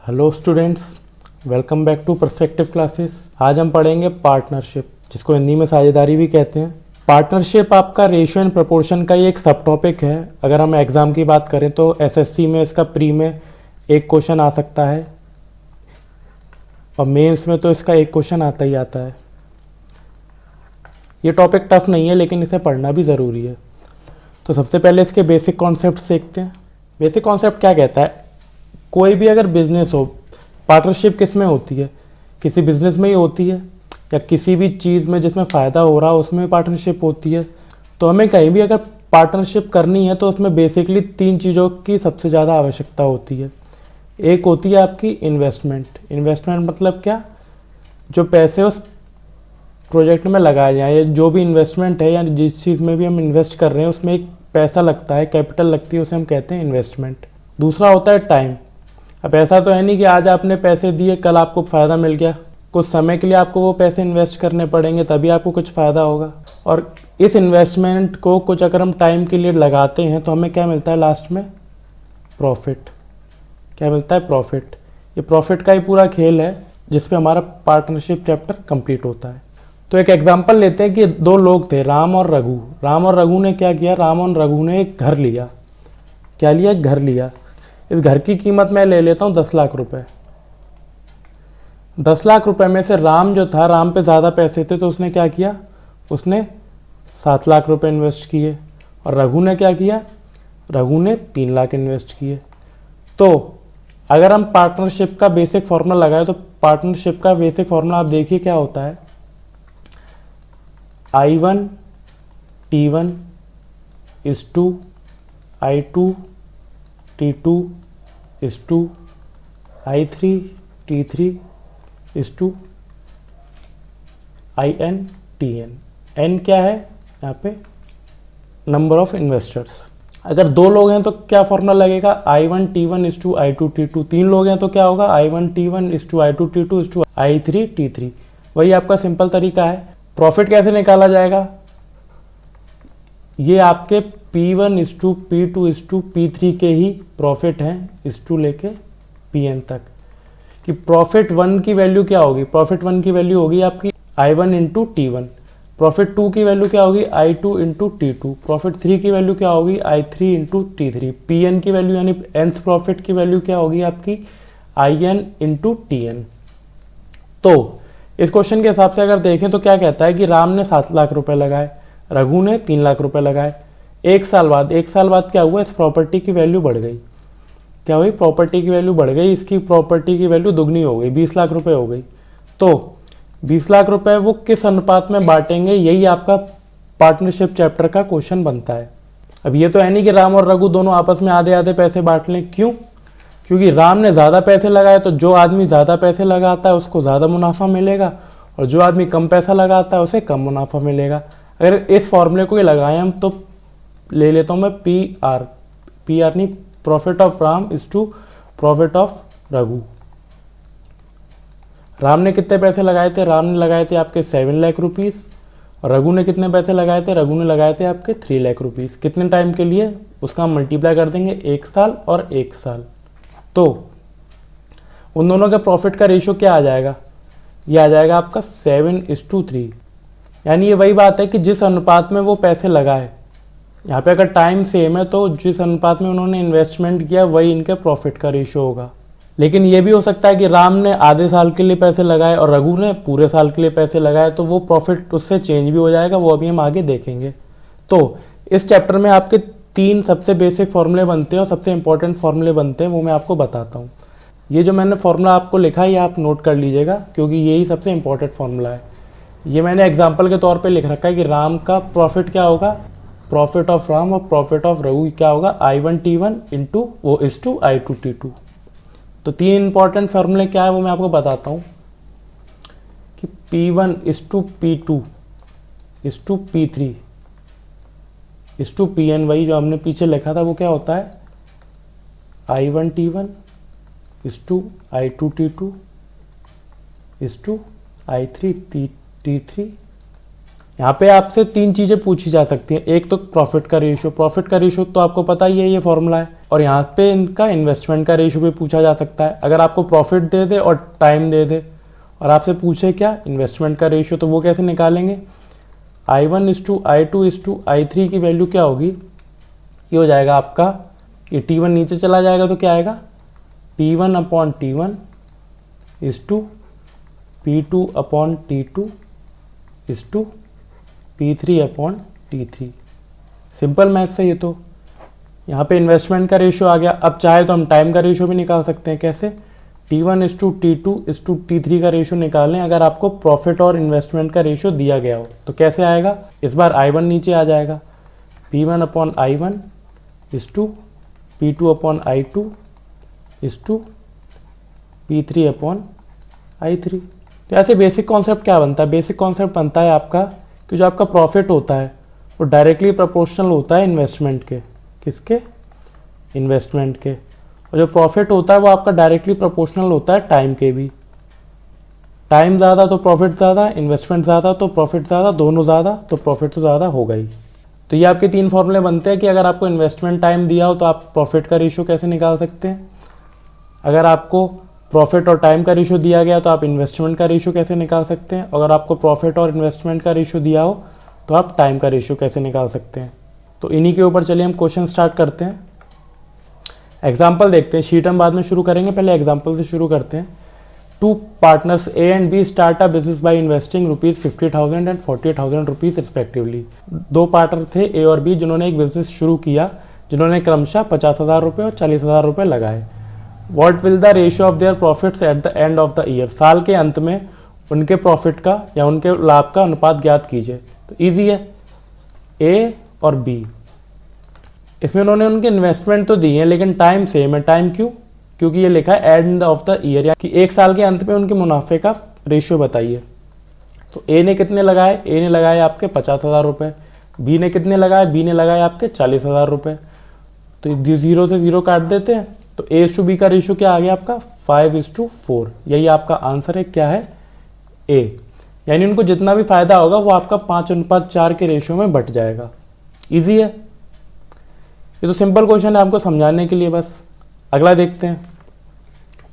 Hello students, welcome back to perspective classes. आज हम पढ़ेंगे पार्टनरशिप, जिसको हिंदी में साझेदारी भी कहते हैं। पार्टनरशिप आपका रेशियो एंड प्रोपोर्शन का ही एक सब टॉपिक है। अगर हम एग्ज़ाम की बात करें तो एसएससी में इसका प्री में एक क्वेश्चन आ सकता है और मेंस में तो इसका एक क्वेश्चन आता ही आता है। ये टॉपिक टफ नहीं है, लेकिन इसे पढ़ना भी ज़रूरी है। तो सबसे पहले इसके बेसिक कॉन्सेप्ट देखते हैं। बेसिक कॉन्सेप्ट क्या कहता है? कोई भी अगर बिजनेस हो, पार्टनरशिप किस में होती है? किसी बिजनेस में ही होती है, या किसी भी चीज़ में जिसमें फ़ायदा हो रहा हो उसमें पार्टनरशिप होती है। तो हमें कहीं भी अगर पार्टनरशिप करनी है तो उसमें बेसिकली 3 चीज़ों की सबसे ज़्यादा आवश्यकता होती है। एक होती है आपकी इन्वेस्टमेंट। इन्वेस्टमेंट मतलब क्या? जो पैसे उस प्रोजेक्ट में लगाए जाए, या जो भी इन्वेस्टमेंट है या जिस चीज़ में भी हम इन्वेस्ट कर रहे हैं उसमें एक पैसा लगता है, कैपिटल लगती है, उसे हम कहते हैं इन्वेस्टमेंट। दूसरा होता है टाइम। अब ऐसा तो है नहीं कि आज आपने पैसे दिए कल आपको फ़ायदा मिल गया। कुछ समय के लिए आपको वो पैसे इन्वेस्ट करने पड़ेंगे, तभी आपको कुछ फ़ायदा होगा। और इस इन्वेस्टमेंट को कुछ अगर हम टाइम के लिए लगाते हैं तो हमें क्या मिलता है लास्ट में? प्रॉफिट। क्या मिलता है? प्रॉफिट। ये प्रॉफिट का ही पूरा खेल है जिस पे हमारा पार्टनरशिप चैप्टर कंप्लीट होता है। तो एक एग्जांपल लेते हैं कि 2 लोग थे, राम और रघु। राम और रघु ने क्या किया? राम और रघु ने एक घर लिया। क्या लिया? एक घर लिया। इस घर की कीमत मैं ले लेता हूँ 10 लाख रुपए। 10 लाख रुपए में से राम जो था, राम पे ज़्यादा पैसे थे तो उसने क्या किया? उसने 7 लाख रुपए इन्वेस्ट किए। और रघु ने क्या किया? रघु ने 3 लाख इन्वेस्ट किए। तो अगर हम पार्टनरशिप का बेसिक फॉर्मूला लगाए तो पार्टनरशिप का बेसिक फॉर्मूला आप देखिए क्या होता है। I1 T1 is to I2 T2 is to I3 T3 is to IN TN। N क्या है यहाँ पे? Number of investors. अगर 2 लोग हैं तो क्या फॉर्मूला लगेगा? I1 T1 is to I2 T2। 3 लोग हैं तो क्या होगा? I1 T1 is to I2 T2 is to I3 T3। वही आपका सिंपल तरीका है। प्रॉफिट कैसे निकाला जाएगा? ये आपके P1 is to P2 is to P3 के ही प्रॉफिट हैं, इस टू लेके Pn तक। कि प्रॉफिट 1 की वैल्यू क्या होगी? प्रॉफिट 1 की वैल्यू होगी आपकी I1 इंटू T1। प्रॉफिट 2 की वैल्यू क्या होगी? I2 into T2। प्रॉफिट 3 की वैल्यू क्या होगी? I3 into T3। Pn की वैल्यू यानी nth प्रॉफिट की वैल्यू क्या होगी आपकी? In into Tn। तो इस क्वेश्चन के हिसाब से अगर देखें तो क्या कहता है कि राम ने 7 लाख रुपए लगाए, रघु ने 3 लाख रुपए लगाए। एक साल बाद क्या हुआ? इस प्रॉपर्टी की वैल्यू बढ़ गई। क्या हुई? प्रॉपर्टी की वैल्यू बढ़ गई। इसकी प्रॉपर्टी की वैल्यू दुगनी हो गई, 20 लाख रुपए हो गई। तो 20 लाख रुपए वो किस अनुपात में बांटेंगे? यही आपका पार्टनरशिप चैप्टर का क्वेश्चन बनता है। अब ये तो है नहीं कि राम और रघु दोनों आपस में आधे आधे पैसे बांट लें। क्यों? क्योंकि राम ने ज़्यादा पैसे लगाए तो जो आदमी ज़्यादा पैसे लगाता है उसको ज़्यादा मुनाफा मिलेगा, और जो आदमी कम पैसा लगाता है उसे कम मुनाफा मिलेगा। अगर इस फॉर्मूले को लगाएं हम तो ले लेता हूँ मैं PR नहीं, profit of Ram is to profit of Raghu. Ram ने कितने पैसे लगाए थे? राम ने लगाए थे आपके 7 लाख रुपीज़। और रघु ने कितने पैसे लगाए थे? रघु ने लगाए थे आपके 3 लाख रुपीज़। कितने टाइम के लिए? उसका हम मल्टीप्लाई कर देंगे 1 साल और 1 साल। तो उन दोनों के प्रॉफिट का रेशियो क्या आ जाएगा? ये आ जाएगा आपका 7:3। यानी ये वही बात है कि जिस अनुपात में वो पैसे लगाए, यहाँ पे अगर टाइम सेम है तो जिस अनुपात में उन्होंने इन्वेस्टमेंट किया वही इनके प्रॉफिट का रेशियो होगा। लेकिन ये भी हो सकता है कि राम ने आधे साल के लिए पैसे लगाए और रघु ने पूरे साल के लिए पैसे लगाए, तो वो प्रॉफिट उससे चेंज भी हो जाएगा। वो अभी हम आगे देखेंगे। तो इस चैप्टर में आपके 3 सबसे बेसिक फॉर्मूले बनते हैं और सबसे इंपॉर्टेंट फॉर्मूले बनते हैं, वो मैं आपको बताता हूँ। ये जो मैंने फॉर्मूला आपको लिखा है ये आप नोट कर लीजिएगा, क्योंकि यही सबसे इंपॉर्टेंट फॉर्मूला है। ये मैंने एग्जाम्पल के तौर पे लिख रखा है कि राम का प्रॉफिट क्या होगा? प्रॉफिट ऑफ राम और प्रॉफिट ऑफ रघु क्या होगा? I1 T1 इंटू वो इज टू I2 T2। तो 3 इंपॉर्टेंट फॉर्मूले क्या है वो मैं आपको बताता हूँ कि P1 is to P2 is to P3 is to Pn। वही जो हमने पीछे लिखा था वो क्या होता है? I1 T1 is to I2 T2 is to I3 T3। यहाँ पे आपसे 3 चीज़ें पूछी जा सकती हैं। एक तो प्रॉफिट का रेशियो। प्रॉफिट का रेशियो तो आपको पता ही है, ये फॉर्मूला है। और यहाँ पे इनका इन्वेस्टमेंट का रेशियो भी पूछा जा सकता है। अगर आपको प्रॉफिट दे दे और टाइम दे दे और आपसे पूछे क्या इन्वेस्टमेंट का रेशियो, तो वो कैसे निकालेंगे? I1:I2:I3 की वैल्यू क्या होगी? ये हो जाएगा आपका, ये T1 नीचे चला जाएगा तो क्या आएगा? P1/T1 P2/T2 P3/T3। Simple math से ये तो यहाँ पे इन्वेस्टमेंट का रेशियो आ गया। अब चाहे तो हम टाइम का रेशियो भी निकाल सकते हैं। कैसे? T1:T2:T3 का रेशियो निकालें अगर आपको प्रॉफिट और इन्वेस्टमेंट का रेशियो दिया गया हो तो कैसे आएगा? इस बार I1 नीचे आ जाएगा, P1/I1 P2/I2 P3/I3। तो ऐसे बेसिक कॉन्सेप्ट क्या बनता है? बेसिक कॉन्सेप्ट बनता है आपका कि जो आपका प्रॉफिट होता है वो डायरेक्टली प्रोपोर्शनल होता है इन्वेस्टमेंट के। किसके? इन्वेस्टमेंट के। और जो प्रॉफिट होता है वो आपका डायरेक्टली प्रोपोर्शनल होता है टाइम के भी। टाइम ज़्यादा तो प्रॉफिट ज़्यादा, इन्वेस्टमेंट ज़्यादा तो प्रॉफिट ज़्यादा, दोनों ज़्यादा तो प्रॉफिट तो ज़्यादा होगा ही। तो ये आपके 3 फॉर्मूले बनते हैं कि अगर आपको इन्वेस्टमेंट टाइम दिया हो तो आप प्रॉफिट का रेशियो कैसे निकाल सकते हैं, अगर आपको प्रॉफिट और टाइम का रेशियो दिया गया तो आप इन्वेस्टमेंट का रेशियो कैसे निकाल सकते हैं, अगर आपको प्रॉफिट और इन्वेस्टमेंट का रेशियो दिया हो तो आप टाइम का रेशियो कैसे निकाल सकते हैं। तो इन्हीं के ऊपर चलिए हम क्वेश्चन स्टार्ट करते हैं। एग्जाम्पल देखते हैं, शीट हम बाद में शुरू करेंगे, पहले एग्जाम्पल से शुरू करते हैं। 2 partners A and B start a business by investing ₹50,000 and ₹40,000 respectively. 2 partner थे A और B जिन्होंने एक बिजनेस शुरू किया, जिन्होंने क्रमशः ₹50,000 और ₹40,000 लगाए। What will the ratio of their profits at the end of the year? साल के अंत में उनके प्रॉफिट का या उनके लाभ का अनुपात ज्ञात कीजिए। तो ईजी है, A और B, इसमें उन्होंने उनके इन्वेस्टमेंट तो दी है लेकिन टाइम सेम है। टाइम क्यों? क्योंकि ये लिखा है एंड ऑफ द ईयर, यानी कि एक साल के अंत में उनके मुनाफे का रेशियो बताइए। तो A ने कितने लगाए? A ने लगाए आपके ₹50,000। B ने कितने लगाए? B ने लगाए आपके ₹40,000। तो 0 से 0 काट देते हैं तो A/B का रेशियो क्या आ गया आपका? 5:4। यही आपका आंसर है, क्या है? A। यानी उनको जितना भी फायदा होगा वो आपका 5:4 के रेशियो में बट जाएगा। इजी है, ये तो सिंपल क्वेश्चन है आपको समझाने के लिए बस। अगला देखते हैं,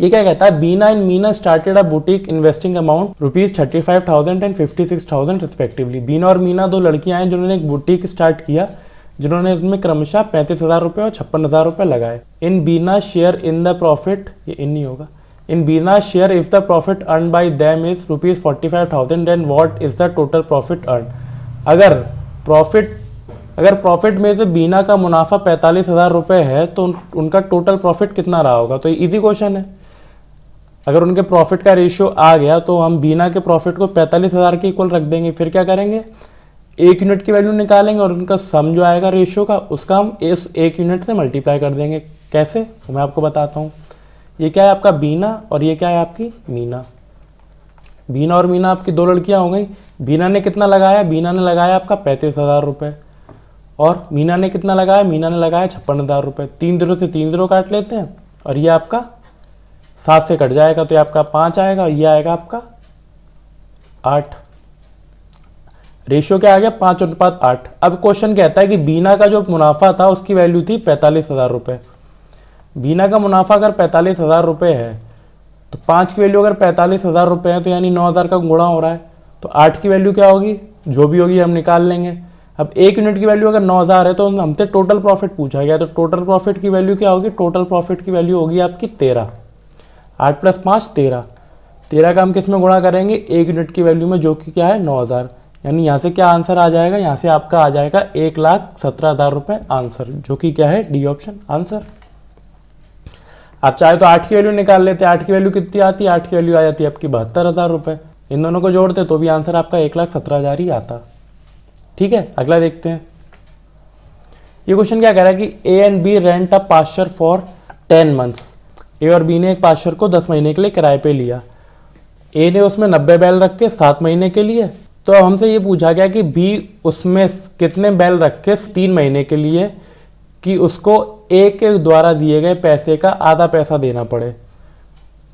ये क्या कहता है? Beena and Meena started a boutique investing amount ₹35,000 and ₹56,000 respectively. Beena और मीना 2 लड़कियां हैं जिन्होंने एक बुटीक स्टार्ट किया, जिन्होंने इसमें क्रमशः ₹35,000 और ₹56,000 लगाए। In Beena share in the profit, ये इन नहीं होगा, in Beena share if the profit earn by them is ₹45,000 and what is the total profit earn? अगर प्रॉफिट में से बीना का मुनाफा ₹45,000 है तो उनका टोटल प्रॉफिट कितना रहा होगा? तो ये इजी क्वेश्चन है। अगर उनके प्रॉफिट का रेशियो आ गया तो हम बीना के प्रॉफिट को 45,000 के इक्वल रख देंगे, फिर क्या करेंगे? 1 यूनिट की वैल्यू निकालेंगे और उनका सम जो आएगा रेशियो का, उसका हम इस 1 यूनिट से मल्टीप्लाई कर देंगे। कैसे? तो मैं आपको बताता हूँ। ये क्या है आपका? बीना और ये क्या है आपकी? मीना। बीना और मीना आपकी 2 लड़कियां हो गई। बीना ने कितना लगाया? बीना ने लगाया आपका ₹35,000 और मीना ने कितना लगाया? मीना ने लगाया ₹56,000। 3 0 से 3 0 काट लेते हैं और ये आपका 7 से कट जाएगा तो ये आपका 5 आएगा और ये आएगा आपका 8। रेशियो क्या आ गया? 5:8। अब क्वेश्चन कहता है कि बीना का जो मुनाफा था उसकी वैल्यू थी ₹45,000। बीना का मुनाफा अगर ₹45,000 है तो 5 की वैल्यू अगर ₹45,000 है तो यानी 9,000 का गुणा हो रहा है, तो 8 की वैल्यू क्या होगी? जो भी होगी हम निकाल लेंगे। अब 1 यूनिट की वैल्यू अगर 9,000 है तो हमसे टोटल प्रॉफिट पूछा गया, तो टोटल प्रॉफिट की वैल्यू क्या होगी? टोटल प्रॉफिट की वैल्यू होगी आपकी 13। 8 + 5 13। 13 का हम किस में गुणा करेंगे? 1 यूनिट की वैल्यू में, जो कि क्या है? 9,000। यानी यहाँ से क्या आंसर आ जाएगा? यहाँ से आपका आ जाएगा ₹1,17,000 आंसर, जो कि क्या है? D option answer. आप चाहे तो 8 की वैल्यू निकाल लेते। 8 की वैल्यू कितनी आती है? 8 की वैल्यू आ जाती है आपकी ₹72,000। इन दोनों को जोड़ते तो भी आंसर आपका 1,17,000 ही आता। ठीक है, अगला देखते हैं। ये क्वेश्चन क्या कह रहा है कि A and B rent a pasture for 10 months. A और B ने एक पास्चर को 10 महीने के लिए किराए पे लिया। A ने उसमें 90 बैल रख के 7 महीने के लिए, तो अब हमसे ये पूछा गया कि B उसमें कितने बैल रख के 3 महीने के लिए कि उसको A के द्वारा दिए गए पैसे का आधा पैसा देना पड़े।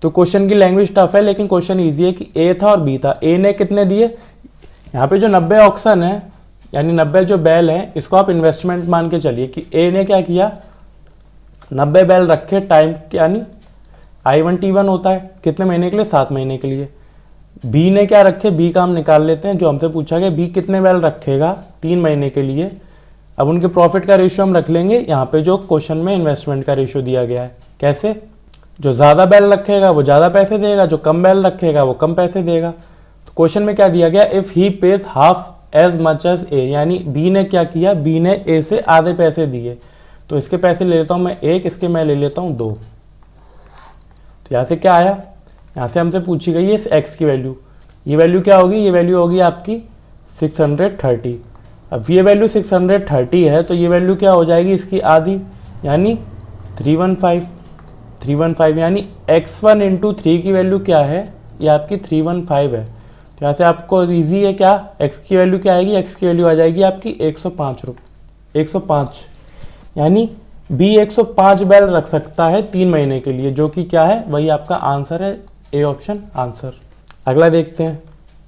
तो क्वेश्चन की लैंग्वेज टफ है लेकिन क्वेश्चन ईजी है कि A था और B था। A ने कितने दिए? यहाँ पे जो 90 ऑक्शन है यानी 90 जो बैल है, इसको आप इन्वेस्टमेंट मान के चलिए कि A ने क्या किया? 90 बैल रखे टाइम यानी I1T1 होता है कितने महीने के लिए, 7 महीने के लिए। बी ने क्या रखे, बी का हम निकाल लेते हैं जो हमसे पूछा गया, बी कितने बैल रखेगा 3 महीने के लिए। अब उनके प्रॉफिट का रेशियो हम रख लेंगे यहाँ पे जो क्वेश्चन में इन्वेस्टमेंट का रेशियो दिया गया है। कैसे, जो ज़्यादा बैल रखेगा वो ज़्यादा पैसे देगा, जो कम बैल रखेगा वो कम पैसे देगा। तो क्वेश्चन में क्या दिया गया, if he pays half as much as A, यानी बी ने क्या किया, बी ने ए से आधे पैसे दिए। तो इसके पैसे ले लेता हूँ मैं 1, इसके मैं ले लेता हूँ 2। तो यहाँ से क्या आया, यहाँ से हमसे पूछी गई है इस एक्स की वैल्यू। ये वैल्यू क्या होगी, ये वैल्यू होगी आपकी 630। अब ये वैल्यू 630 है तो ये वैल्यू क्या हो जाएगी इसकी आधी, यानी 315 यानी x1 इंटू 3 की वैल्यू क्या है, ये आपकी 315 है। तो यहाँ से आपको इजी है क्या, x की वैल्यू क्या आएगी, x की वैल्यू आ जाएगी आपकी 105 यानी B 105 बैल रख सकता है 3 महीने के लिए, जो कि क्या है, वही आपका आंसर है, ए ऑप्शन आंसर। अगला देखते हैं,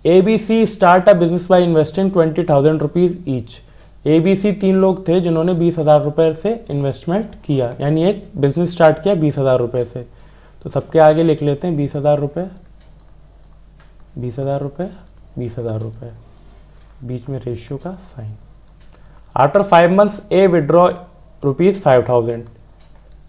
ABC start a business by investing 20,000 rupees each. ABC 3 लोग थे जिन्होंने 20,000 रुपये से इन्वेस्टमेंट किया, यानी एक बिजनेस स्टार्ट किया 20,000 रुपये से। तो सबके आगे लिख लेते हैं 20,000 रुपये, 20,000 रुपये, 20,000 रुपये, बीच में रेशियो का साइन। आफ्टर 5 मंथ्स ए विड्रॉ ₹5,000।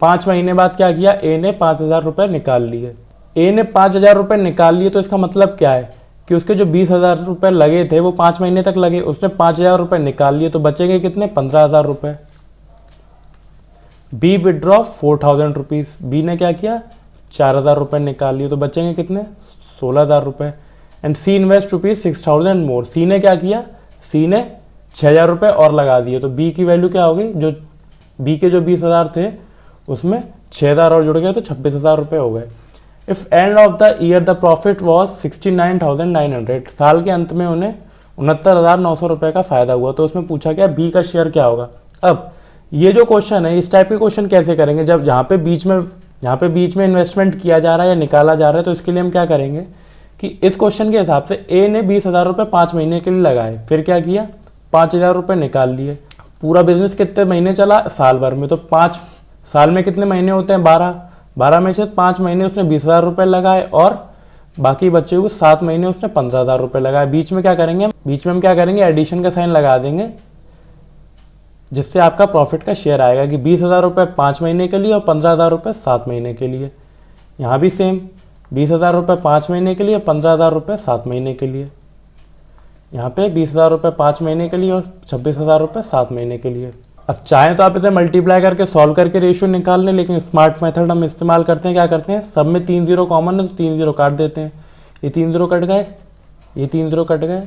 5 महीने बाद क्या किया, ए ने 5,000 रुपये निकाल लिए। ए ने 5,000 रुपये निकाल लिए तो इसका मतलब क्या है कि उसके जो 20,000 रुपये लगे थे वो 5 महीने तक लगे, उसने 5,000 रुपये निकाल लिए तो बचेंगे कितने, 15,000 रुपये। बी विड्रॉ 4,000 रुपीज़, बी ने क्या किया 4,000 रुपये निकाल लिए तो बचेंगे कितने, 16,000 रुपये। एंड सी इन्वेस्ट ₹6,000 मोर, सी ने क्या किया, सी ने 6,000 रुपये और लगा दिए। तो बी की वैल्यू क्या होगी, जो बी के जो 20,000 थे उसमें 6,000 और जुड़ गए तो 26,000 रुपये हो गए। If end of the year the profit was 69,900, साल के अंत में उन्हें 69,900 रुपये का फ़ायदा हुआ। तो उसमें पूछा गया बी का शेयर क्या होगा। अब ये जो क्वेश्चन है, इस टाइप के क्वेश्चन कैसे करेंगे, जब यहाँ पे बीच में इन्वेस्टमेंट किया जा रहा है या निकाला जा रहा है, तो इसके लिए हम क्या करेंगे कि इस क्वेश्चन के हिसाब से ए ने 20,000 रुपये 5 महीने के लिए लगाए, फिर क्या किया 5,000 रुपये निकाल लिए। पूरा बिजनेस कितने महीने चला, साल भर में, तो 5 साल में कितने महीने होते हैं, 12 में से 5 महीने उसने 20,000 रुपये लगाए और बाकी बच्चे हुए 7 महीने उसने 15,000 रुपये लगाए। बीच में क्या करेंगे, हम क्या करेंगे, एडिशन का साइन लगा देंगे, जिससे आपका प्रॉफिट का शेयर आएगा कि 20,000 रुपये 5 महीने के लिए और 15,000 रुपये 7 महीने के लिए। यहाँ भी सेम 20,000 रुपये 5 महीने के लिए और 15,000 रुपये 7 महीने के लिए। यहाँ पे 20,000 रुपये 5 महीने के लिए और 26,000 रुपये 7 महीने के लिए। अब चाहें तो आप इसे मल्टीप्लाई करके सॉल्व करके रेशियो निकाल लें, लेकिन स्मार्ट मेथड हम इस्तेमाल करते हैं, क्या करते हैं, सब में 3 0 कॉमन है तो 3 0 काट देते हैं। ये 3 0 कट गए, ये 3 0 कट गए,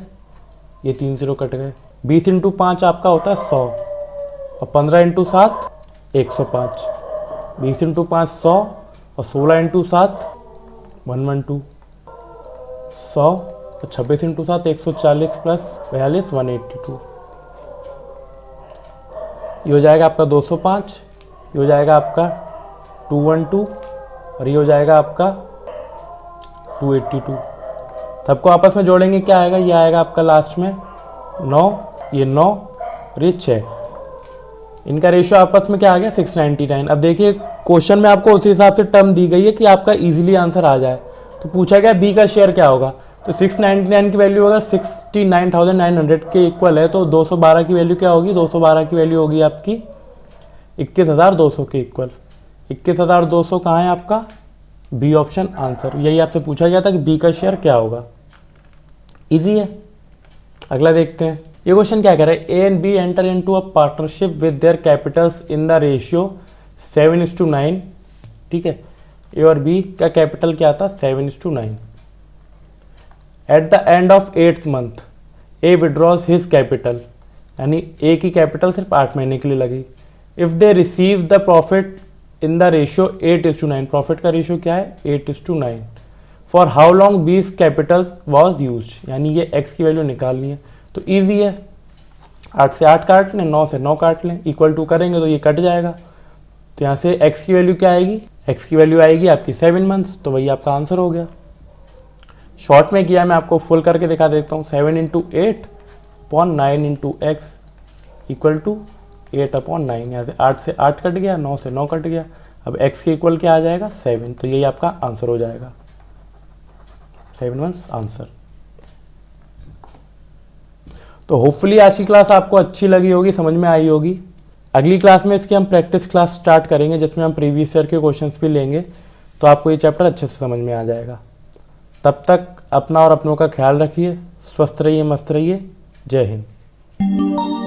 ये 3 0 कट गए। 20 × 5 आपका होता है 100 और 15 × 7 105। 20 × 5 100 और 16 × 7 112, 100 और 26 × 7 140 प्लस 42 182। ये हो जाएगा आपका 205, ये हो जाएगा आपका 212 और ये हो जाएगा आपका 282। सबको आपस में जोड़ेंगे क्या आएगा, ये आएगा आपका लास्ट में 9, ये 9 और ये 6। इनका रेशियो आपस में क्या आ गया 699। अब देखिए क्वेश्चन में आपको उसी हिसाब से टर्म दी गई है कि आपका इजीली आंसर आ जाए। तो पूछा गया बी का शेयर क्या होगा, तो 699 की वैल्यू अगर 69,900 के इक्वल है तो 212 की वैल्यू क्या होगी, 212 की वैल्यू होगी आपकी 21,200 के इक्वल। 21,200 कहाँ है आपका, बी ऑप्शन आंसर। यही आपसे पूछा गया था कि बी का शेयर क्या होगा, इजी है। अगला देखते हैं, ये क्वेश्चन क्या कह रहा है, A and B enter into a partnership with their capitals in the ratio 7:9। ठीक है, ए और बी का कैपिटल क्या था 7:9। At the end of 8th month A withdraws his capital, यानी ए की कैपिटल सिर्फ 8 महीने के लिए लगी। If they receive the profit in the ratio 8:9, profit का रेशियो क्या है 8:9, फॉर हाउ लॉन्ग बीस कैपिटल वॉज यूज, यानी ये एक्स की वैल्यू निकालनी है। तो ईजी है, 8 से 8 काट लें, 9 से 9 काट लें, इक्वल टू करेंगे तो ये कट जाएगा। तो यहाँ से एक्स की वैल्यू क्या आएगी, एक्स की वैल्यू आएगी आपकी 7 मंथ्स, तो वही आपका आंसर हो गया। शॉर्ट में किया, मैं आपको फुल करके दिखा देता हूँ। 7 × 8 / 9 × x इक्वल टू 8/9, यहाँ से 8 से 8 कट गया, 9 से 9 कट गया। अब x के इक्वल क्या आ जाएगा 7, तो यही आपका आंसर हो जाएगा, 7 वंस आंसर। तो होपफुली आज की क्लास आपको अच्छी लगी होगी, समझ में आई होगी। अगली क्लास में इसकी हम प्रैक्टिस क्लास स्टार्ट करेंगे जिसमें हम प्रीवियस ईयर के क्वेश्चंस भी लेंगे, तो आपको ये चैप्टर अच्छे से समझ में आ जाएगा। तब तक अपना और अपनों का ख्याल रखिए, स्वस्थ रहिए, मस्त रहिए। जय हिंद।